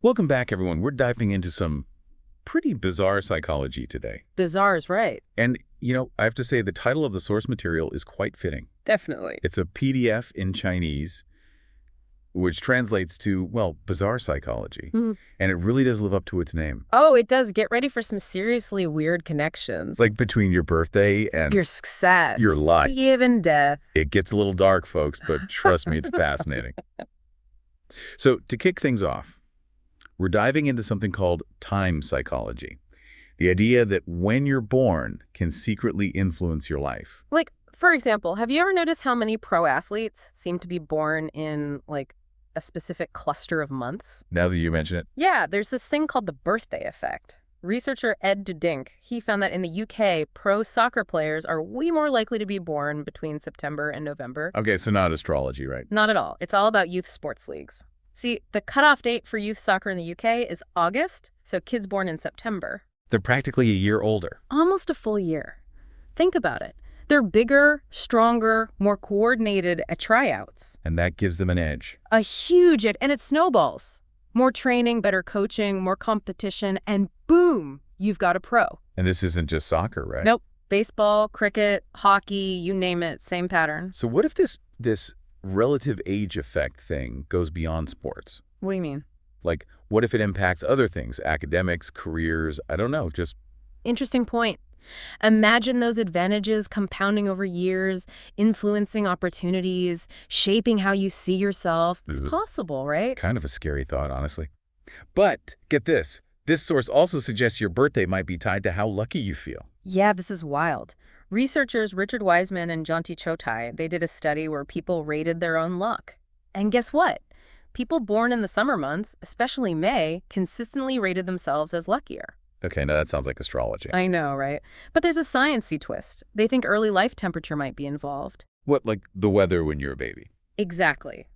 Welcome back, everyone. We're diving into some pretty bizarre psychology today. Bizarre is right. And, I have to say the title of the source material is quite fitting. Definitely. It's a PDF in Chinese, which translates to, well, bizarre psychology. And it really does live up to its name. Oh, it does. Get ready for some seriously weird connections. Like between your birthday and your success. Your life. Even death. It gets a little dark, folks, but trust me, it's fascinating. So to kick things off, we're diving into something called time psychology. The idea that when you're born can secretly influence your life. Like, for example, have you ever noticed how many pro athletes seem to be born in, a specific cluster of months? Now that you mention it. Yeah, there's this thing called the birthday effect. Researcher Ed Dudink, he found that in the UK, pro soccer players are way more likely to be born between September and November. Okay, so not astrology, right? Not at all. It's all about youth sports leagues. See, the cutoff date for youth soccer in the UK is August, so kids born in September. They're practically a year older. Almost a full year. Think about it. They're bigger, stronger, more coordinated at tryouts. And that gives them an edge. A huge edge, and it snowballs. More training, better coaching, more competition, and boom, you've got a pro. And this isn't just soccer, right? Nope. Baseball, cricket, hockey, you name it, same pattern. So what if this relative age effect thing goes beyond sports? What do you mean? Like, what if it impacts other things, academics, careers, I don't know, just... Interesting point. Imagine those advantages compounding over years, influencing opportunities, shaping how you see yourself. It's possible, right? Kind of a scary thought, honestly. But get this. This source also suggests your birthday might be tied to how lucky you feel. Yeah, this is wild. Researchers Richard Wiseman and Jonty Chotai, they did a study where people rated their own luck. And guess what? People born in the summer months, especially May, consistently rated themselves as luckier. Okay, now that sounds like astrology. I know, right? But there's a science-y twist. They think early life temperature might be involved. What, like the weather when you're a baby? Exactly.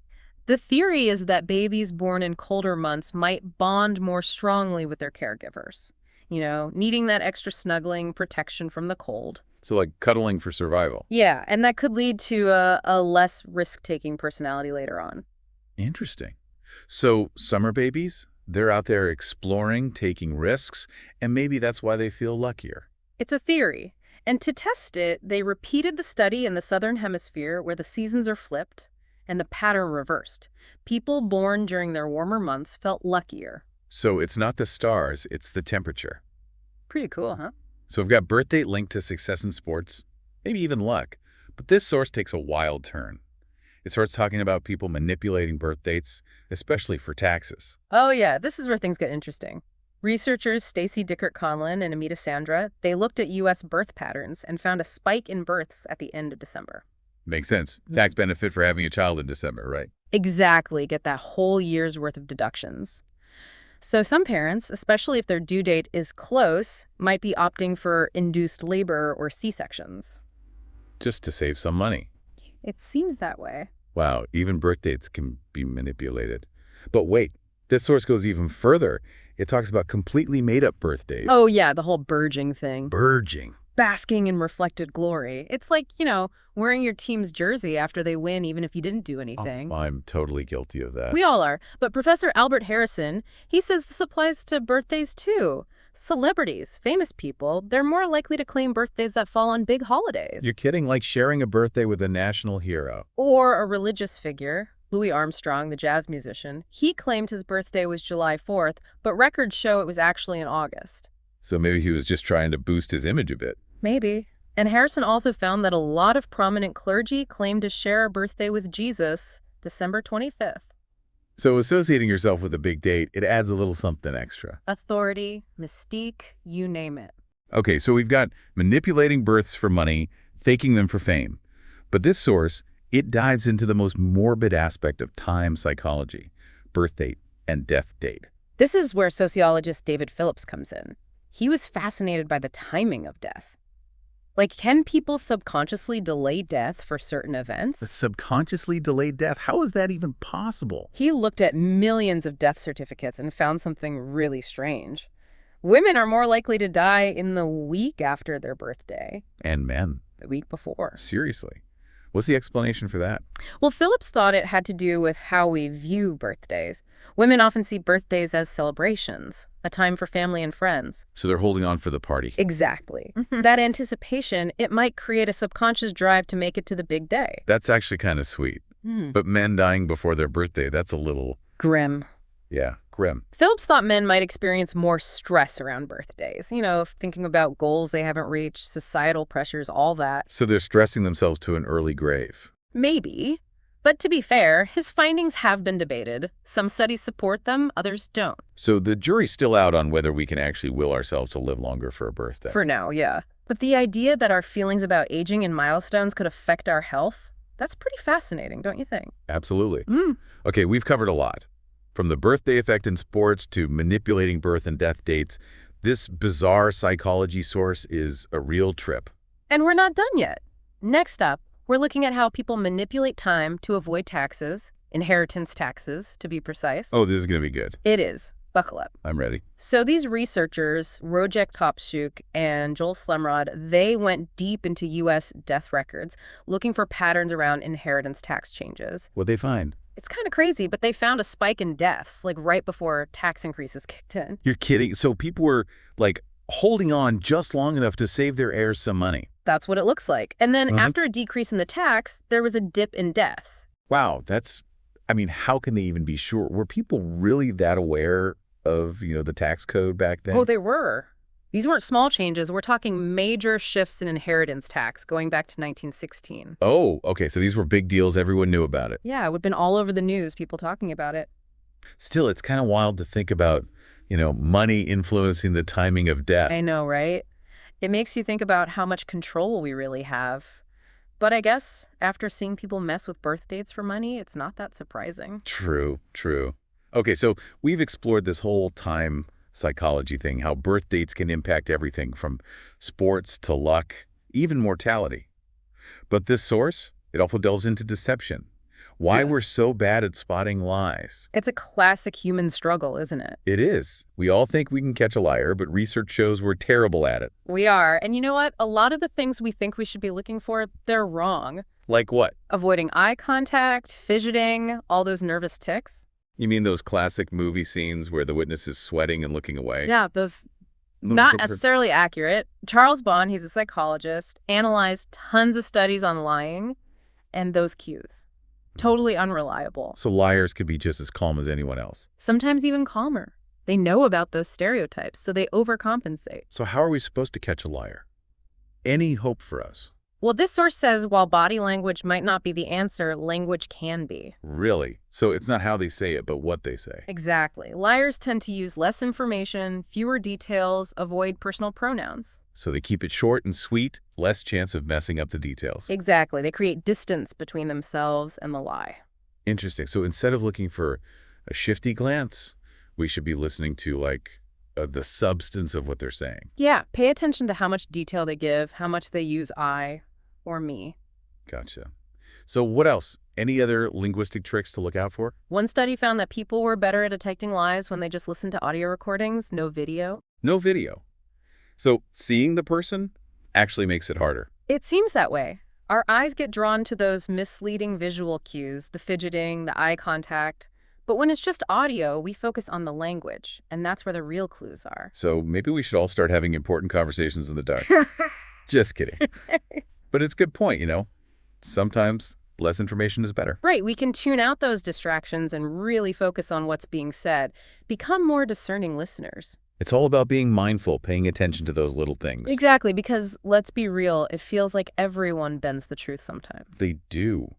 The theory is that babies born in colder months might bond more strongly with their caregivers. Needing that extra snuggling, protection from the cold. So like cuddling for survival. Yeah, and that could lead to a less risk-taking personality later on. Interesting. So summer babies, they're out there exploring, taking risks, and maybe that's why they feel luckier. It's a theory. And to test it, they repeated the study in the southern hemisphere where the seasons are flipped and the pattern reversed. People born during their warmer months felt luckier. So it's not the stars, it's the temperature. Pretty cool, huh? So we've got birth date linked to success in sports, maybe even luck. But this source takes a wild turn. It starts talking about people manipulating birth dates, especially for taxes. Oh yeah, this is where things get interesting. Researchers Stacy Dickert-Conlon and Amita Sandra, they looked at U.S. birth patterns and found a spike in births at the end of December. Makes sense. Tax benefit for having a child in December, right? Exactly. Get that whole year's worth of deductions. So some parents, especially if their due date is close, might be opting for induced labor or C-sections. Just to save some money. It seems that way. Wow, even birth dates can be manipulated. But wait, this source goes even further. It talks about completely made-up birthdays. Oh yeah, the whole burging thing. Burging. Basking in reflected glory. It's like, wearing your team's jersey after they win even if you didn't do anything. Oh, I'm totally guilty of that. We all are. But Professor Albert Harrison, he says this applies to birthdays too. Celebrities, famous people, they're more likely to claim birthdays that fall on big holidays. You're kidding? Like sharing a birthday with a national hero. Or a religious figure. Louis Armstrong, the jazz musician, he claimed his birthday was July 4th, but records show it was actually in August. So maybe he was just trying to boost his image a bit. Maybe. And Harrison also found that a lot of prominent clergy claimed to share a birthday with Jesus, December 25th. So associating yourself with a big date, it adds a little something extra. Authority, mystique, you name it. Okay, so we've got manipulating births for money, faking them for fame. But this source, it dives into the most morbid aspect of time psychology, birth date and death date. This is where sociologist David Phillips comes in. He was fascinated by the timing of death. Like, can people subconsciously delay death for certain events? Subconsciously delayed death? How is that even possible? He looked at millions of death certificates and found something really strange. Women are more likely to die in the week after their birthday. And men. The week before. Seriously. What's the explanation for that? Well, Phillips thought it had to do with how we view birthdays. Women often see birthdays as celebrations, a time for family and friends. So they're holding on for the party. Exactly. That anticipation, it might create a subconscious drive to make it to the big day. That's actually kind of sweet. But men dying before their birthday, that's a little... Grim. Yeah, grim. Phillips thought men might experience more stress around birthdays. You know, thinking about goals they haven't reached, societal pressures, all that. So they're stressing themselves to an early grave. Maybe. But to be fair, his findings have been debated. Some studies support them, others don't. So the jury's still out on whether we can actually will ourselves to live longer for a birthday. For now, yeah. But the idea that our feelings about aging and milestones could affect our health, that's pretty fascinating, don't you think? Absolutely. Okay, we've covered a lot. From the birthday effect in sports to manipulating birth and death dates, this bizarre psychology source is a real trip. And we're not done yet. Next up, we're looking at how people manipulate time to avoid taxes, inheritance taxes, to be precise. Oh, this is going to be good. It is. Buckle up. I'm ready. So these researchers, Wojciech Topczuk and Joel Slemrod, they went deep into U.S. death records, looking for patterns around inheritance tax changes. What'd they find? It's kind of crazy, but they found a spike in deaths, like right before tax increases kicked in. You're kidding. So people were, like, holding on just long enough to save their heirs some money. That's what it looks like. And then after a decrease in the tax, there was a dip in deaths. Wow, I mean, how can they even be sure? Were people really that aware of, the tax code back then? Oh, they were. These weren't small changes. We're talking major shifts in inheritance tax going back to 1916. Oh, okay. So these were big deals. Everyone knew about it. Yeah, it would have been all over the news, people talking about it. Still, it's kind of wild to think about, money influencing the timing of death. I know, right? It makes you think about how much control we really have. But I guess after seeing people mess with birth dates for money, it's not that surprising. True. Okay, so we've explored this whole time psychology thing, how birth dates can impact everything from sports to luck, even mortality. But this source, it also delves into deception. Why we're so bad at spotting lies. It's a classic human struggle, isn't it? It is. We all think we can catch a liar, but research shows we're terrible at it. We are. And you know what? A lot of the things we think we should be looking for, they're wrong. Like what? Avoiding eye contact, fidgeting, all those nervous tics. You mean those classic movie scenes where the witness is sweating and looking away? Yeah, those not necessarily accurate. Charles Bond, he's a psychologist, analyzed tons of studies on lying and those cues. Totally unreliable. So liars could be just as calm as anyone else. Sometimes even calmer. They know about those stereotypes, so they overcompensate. So how are we supposed to catch a liar? Any hope for us? Well, this source says while body language might not be the answer, language can be. Really? So it's not how they say it, but what they say. Exactly. Liars tend to use less information, fewer details, avoid personal pronouns. So they keep it short and sweet, less chance of messing up the details. Exactly. They create distance between themselves and the lie. Interesting. So instead of looking for a shifty glance, we should be listening to, the substance of what they're saying. Yeah. Pay attention to how much detail they give, how much they use I or me. Gotcha. So what else? Any other linguistic tricks to look out for? One study found that people were better at detecting lies when they just listened to audio recordings, no video. No video. So seeing the person actually makes it harder. It seems that way. Our eyes get drawn to those misleading visual cues, the fidgeting, the eye contact. But when it's just audio, we focus on the language, and that's where the real clues are. So maybe we should all start having important conversations in the dark. Just kidding. But it's a good point, Sometimes less information is better. Right. We can tune out those distractions and really focus on what's being said. Become more discerning listeners. It's all about being mindful, paying attention to those little things. Exactly, because let's be real, it feels like everyone bends the truth sometimes. They do.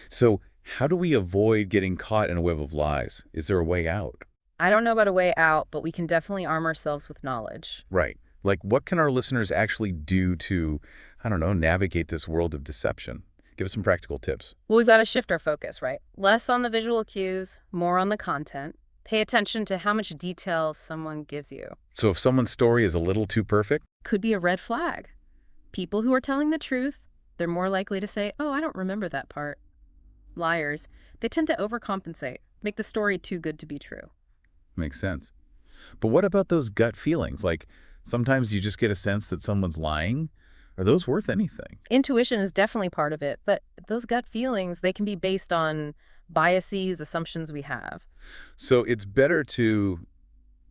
So how do we avoid getting caught in a web of lies? Is there a way out? I don't know about a way out, but we can definitely arm ourselves with knowledge. Right. Like, what can our listeners actually do to, navigate this world of deception? Give us some practical tips. Well, we've got to shift our focus, right? Less on the visual cues, more on the content. Pay attention to how much detail someone gives you. So if someone's story is a little too perfect? Could be a red flag. People who are telling the truth, they're more likely to say, oh, I don't remember that part. Liars, they tend to overcompensate, make the story too good to be true. Makes sense. But what about those gut feelings? Like, sometimes you just get a sense that someone's lying, Are those worth anything? Intuition is definitely part of it, but those gut feelings, they can be based on biases, assumptions we have. So it's better to,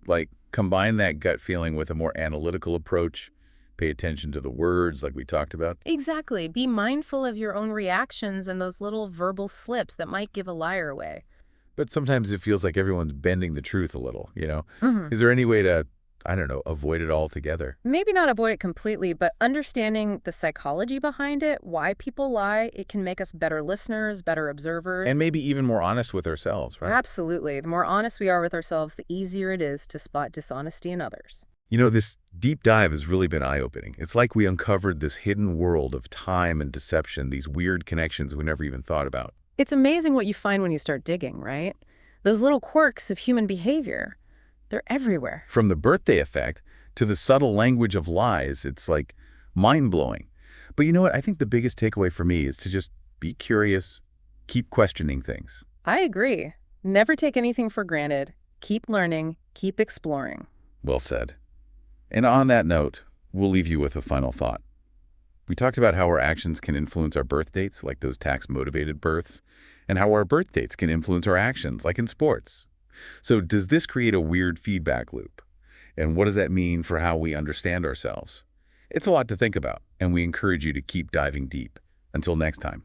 like, combine that gut feeling with a more analytical approach, pay attention to the words like we talked about. Exactly. Be mindful of your own reactions and those little verbal slips that might give a liar away. But sometimes it feels like everyone's bending the truth a little, you know? Hmm. Is there any way to, I don't know, avoid it altogether? Maybe not avoid it completely, but understanding the psychology behind it, why people lie, it can make us better listeners, better observers. And maybe even more honest with ourselves, right? Absolutely. The more honest we are with ourselves, the easier it is to spot dishonesty in others. You know, this deep dive has really been eye-opening. It's like we uncovered this hidden world of time and deception, these weird connections we never even thought about. It's amazing what you find when you start digging, right? Those little quirks of human behavior, they're everywhere. From the birthday effect to the subtle language of lies, it's like mind-blowing. But you know what? I think the biggest takeaway for me is to just be curious, keep questioning things. I agree. Never take anything for granted. Keep learning, keep exploring. Well said. And on that note, we'll leave you with a final thought. We talked about how our actions can influence our birth dates, like those tax-motivated births, and how our birth dates can influence our actions, like in sports. So does this create a weird feedback loop? And what does that mean for how we understand ourselves? It's a lot to think about, and we encourage you to keep diving deep. Until next time.